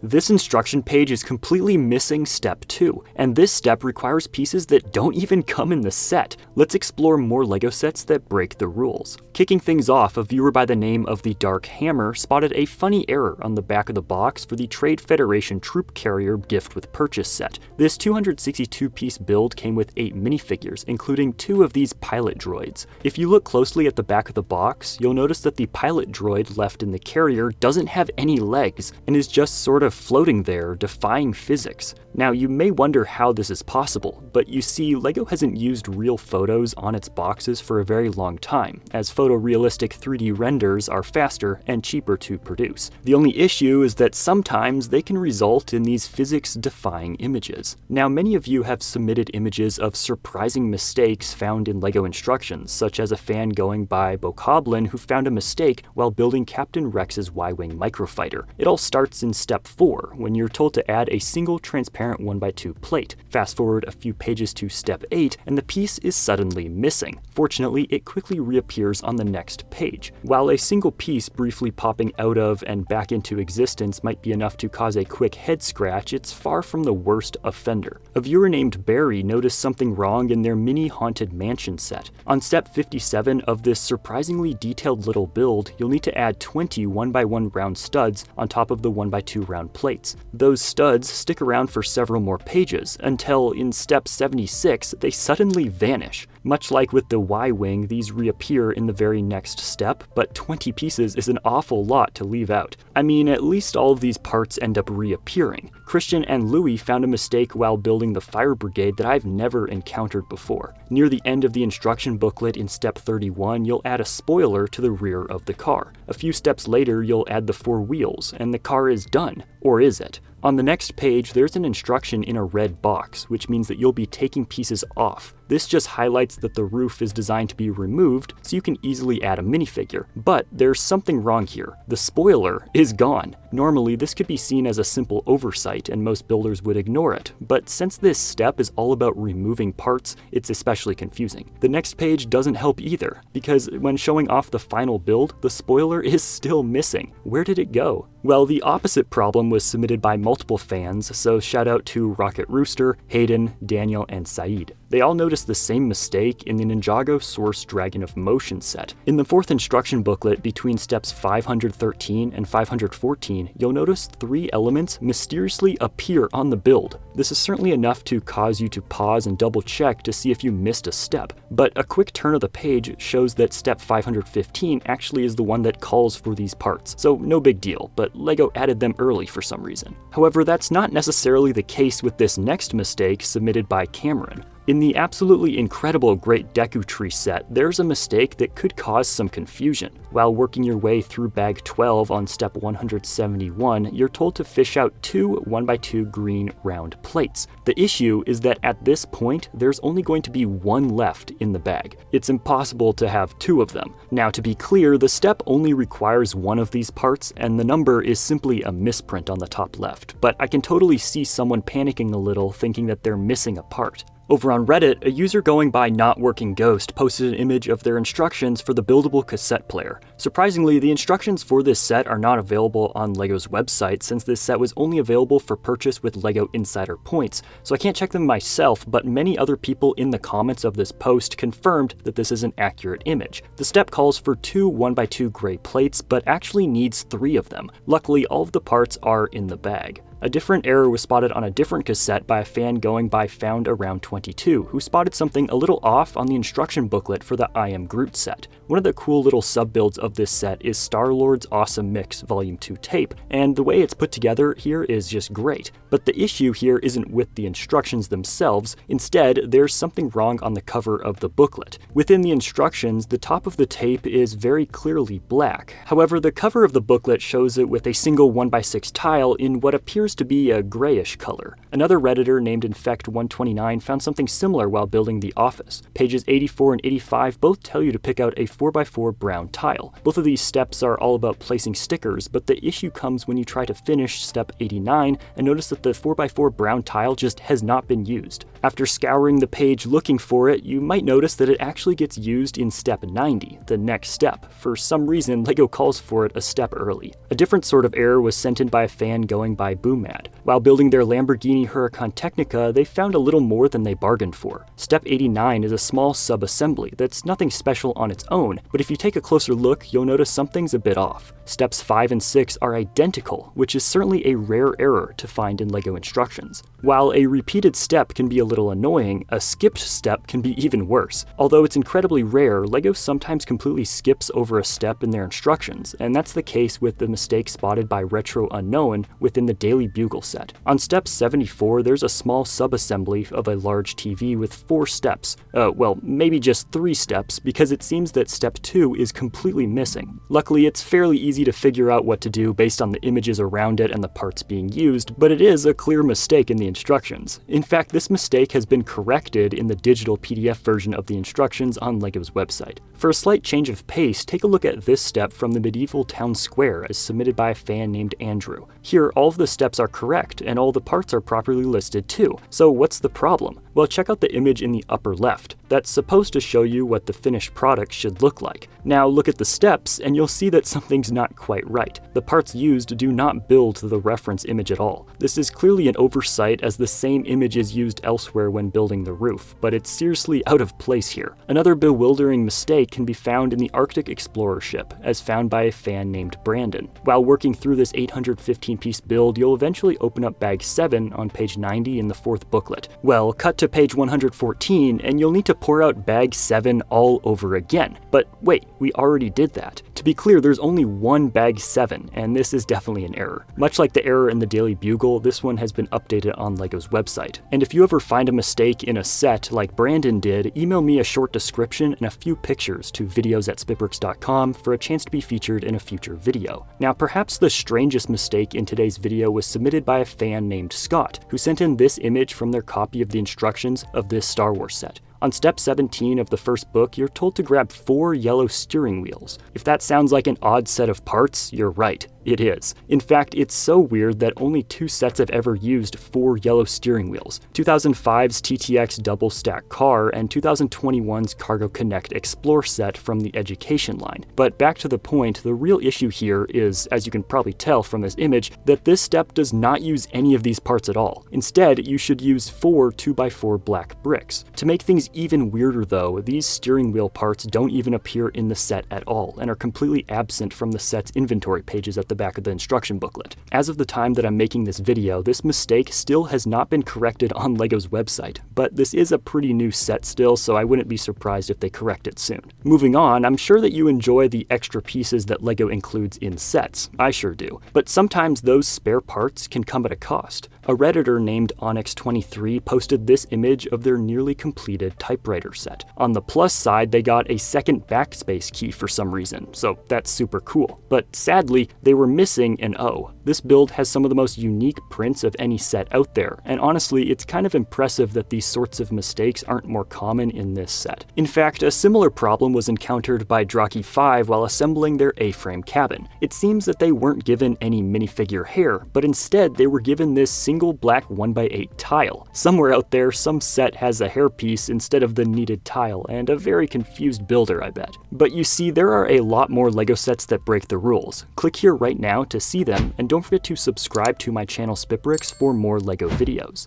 This instruction page is completely missing step 2, and this step requires pieces that don't even come in the set. Let's explore more LEGO sets that break the rules. Kicking things off, a viewer by the name of the Dark Hammer spotted a funny error on the back of the box for the Trade Federation Troop Carrier Gift with Purchase set. This 262-piece build came with 8 minifigures, including 2 of these pilot droids. If you look closely at the back of the box, you'll notice that the pilot droid left in the carrier doesn't have any legs and is just sort of floating there, defying physics. Now, you may wonder how this is possible, but you see, LEGO hasn't used real photos on its boxes for a very long time, as photorealistic 3D renders are faster and cheaper to produce. The only issue is that sometimes they can result in these physics-defying images. Now, many of you have submitted images of surprising mistakes found in LEGO instructions, such as a fan going by Bokoblin who found a mistake while building Captain Rex's Y-Wing microfighter. It all starts in step 4, when you're told to add a single transparent 1x2 plate. Fast forward a few pages to step 8, and the piece is suddenly missing. Fortunately, it quickly reappears on the next page. While a single piece briefly popping out of and back into existence might be enough to cause a quick head scratch, it's far from the worst offender. A viewer named Barry noticed something wrong in their mini Haunted Mansion set. On step 57 of this surprisingly detailed little build, you'll need to add 20 1x1 round studs on top of the 1x2 round plates. Those studs stick around for several more pages, until in step 76 they suddenly vanish. Much like with the Y-Wing, these reappear in the very next step, but 20 pieces is an awful lot to leave out. I mean, at least all of these parts end up reappearing. Christian and Louis found a mistake while building the fire brigade that I've never encountered before. Near the end of the instruction booklet in step 31, you'll add a spoiler to the rear of the car. A few steps later, you'll add the 4 wheels, and the car is done. Or is it? On the next page, there's an instruction in a red box, which means that you'll be taking pieces off. This just highlights that the roof is designed to be removed, so you can easily add a minifigure. But there's something wrong here. The spoiler is gone. Normally, this could be seen as a simple oversight, and most builders would ignore it. But since this step is all about removing parts, it's especially confusing. The next page doesn't help either, because when showing off the final build, the spoiler is still missing. Where did it go? Well, the opposite problem was submitted by multiple fans, so shout out to Rocket Rooster, Hayden, Daniel, and Saeed. They all noticed the same mistake in the Ninjago Source Dragon of Motion set. In the 4th instruction booklet, between steps 513 and 514, you'll notice 3 elements mysteriously appear on the build. This is certainly enough to cause you to pause and double check to see if you missed a step, but a quick turn of the page shows that step 515 actually is the one that calls for these parts, so no big deal, but LEGO added them early for some reason. However, that's not necessarily the case with this next mistake submitted by Cameron. In the absolutely incredible Great Deku Tree set, there's a mistake that could cause some confusion. While working your way through bag 12 on step 171, you're told to fish out 2 1x2 green round plates. The issue is that at this point, there's only going to be 1 left in the bag. It's impossible to have 2 of them. Now, to be clear, the step only requires 1 of these parts, and the number is simply a misprint on the top left, but I can totally see someone panicking a little, thinking that they're missing a part. Over on Reddit, a user going by Not Working Ghost posted an image of their instructions for the buildable cassette player. Surprisingly, the instructions for this set are not available on LEGO's website, since this set was only available for purchase with LEGO Insider points, so I can't check them myself, but many other people in the comments of this post confirmed that this is an accurate image. The step calls for 2 1x2 gray plates, but actually needs 3 of them. Luckily, all of the parts are in the bag. A different error was spotted on a different cassette by a fan going by Found Around 22, who spotted something a little off on the instruction booklet for the I Am Groot set. One of the cool little sub-builds of this set is Star-Lord's Awesome Mix Volume 2 tape, and the way it's put together here is just great. But the issue here isn't with the instructions themselves, instead there's something wrong on the cover of the booklet. Within the instructions, the top of the tape is very clearly black. However, the cover of the booklet shows it with a single 1x6 tile in what appears appears to be a grayish color. Another Redditor named Infect129 found something similar while building the office. Pages 84 and 85 both tell you to pick out a 4x4 brown tile. Both of these steps are all about placing stickers, but the issue comes when you try to finish step 89 and notice that the 4x4 brown tile just has not been used. After scouring the page looking for it, you might notice that it actually gets used in step 90, the next step. For some reason, LEGO calls for it a step early. A different sort of error was sent in by a fan going by Boomad. While building their Lamborghini Huracan Technica, they found a little more than they bargained for. Step 89 is a small sub-assembly that's nothing special on its own, but if you take a closer look, you'll notice something's a bit off. Steps 5 and 6 are identical, which is certainly a rare error to find in LEGO instructions. While a repeated step can be a little annoying, a skipped step can be even worse. Although it's incredibly rare, LEGO sometimes completely skips over a step in their instructions, and that's the case with the mistake spotted by Retro Unknown within the Daily Bugle set. On step 74, there's a small sub-assembly of a large TV with 4 steps. Well, maybe just 3 steps, because it seems that step 2 is completely missing. Luckily, it's fairly easy to figure out what to do based on the images around it and the parts being used, but it is a clear mistake in the instructions. In fact, this mistake has been corrected in the digital PDF version of the instructions on LEGO's website. For a slight change of pace, take a look at this step from the medieval town square as submitted by a fan named Andrew. Here, all of the steps are correct, and all the parts are properly listed too. So what's the problem? Well, check out the image in the upper left. That's supposed to show you what the finished product should look like. Now look at the steps, and you'll see that something's not quite right. The parts used do not build the reference image at all. This is clearly an oversight, as the same image is used elsewhere when building the roof, but it's seriously out of place here. Another bewildering mistake can be found in the Arctic Explorer ship, as found by a fan named Brandon. While working through this 815-piece build, you'll eventually open up bag 7 on page 90 in the 4th booklet. Well, cut to page 114, and you'll need to pour out bag 7 all over again. But wait, we already did that. To be clear, there's only one bag 7, and this is definitely an error. Much like the error in the Daily Bugle, this one has been updated on LEGO's website. And if you ever find a mistake in a set like Brandon did, email me a short description and a few pictures to videos@spitbrix.com for a chance to be featured in a future video. Now, perhaps the strangest mistake in today's video was submitted by a fan named Scott, who sent in this image from their copy of the instructions of this Star Wars set. On step 17 of the first book, you're told to grab 4 yellow steering wheels. If that sounds like an odd set of parts, you're right. It is. In fact, it's so weird that only 2 sets have ever used 4 yellow steering wheels: 2005's TTX Double Stack Car and 2021's Cargo Connect Explore set from the Education line. But back to the point, the real issue here is, as you can probably tell from this image, that this step does not use any of these parts at all. Instead, you should use 4 2x4 black bricks. To make things even weirder though, these steering wheel parts don't even appear in the set at all, and are completely absent from the set's inventory pages at the back of the instruction booklet. As of the time that I'm making this video, this mistake still has not been corrected on LEGO's website, but this is a pretty new set still, so I wouldn't be surprised if they correct it soon. Moving on, I'm sure that you enjoy the extra pieces that LEGO includes in sets. I sure do. But sometimes those spare parts can come at a cost. A Redditor named Onyx23 posted this image of their nearly completed typewriter set. On the plus side, they got a second backspace key for some reason, so that's super cool. But sadly, they were missing an O. This build has some of the most unique prints of any set out there, and honestly, it's kind of impressive that these sorts of mistakes aren't more common in this set. In fact, a similar problem was encountered by Draki5 while assembling their A-frame cabin. It seems that they weren't given any minifigure hair, but instead they were given this single black 1x8 tile. Somewhere out there, some set has a hairpiece instead of the needed tile, and a very confused builder, I bet. But you see, there are a lot more LEGO sets that break the rules. Click here right now to see them, and don't forget to subscribe to my channel SpitBrix for more LEGO videos.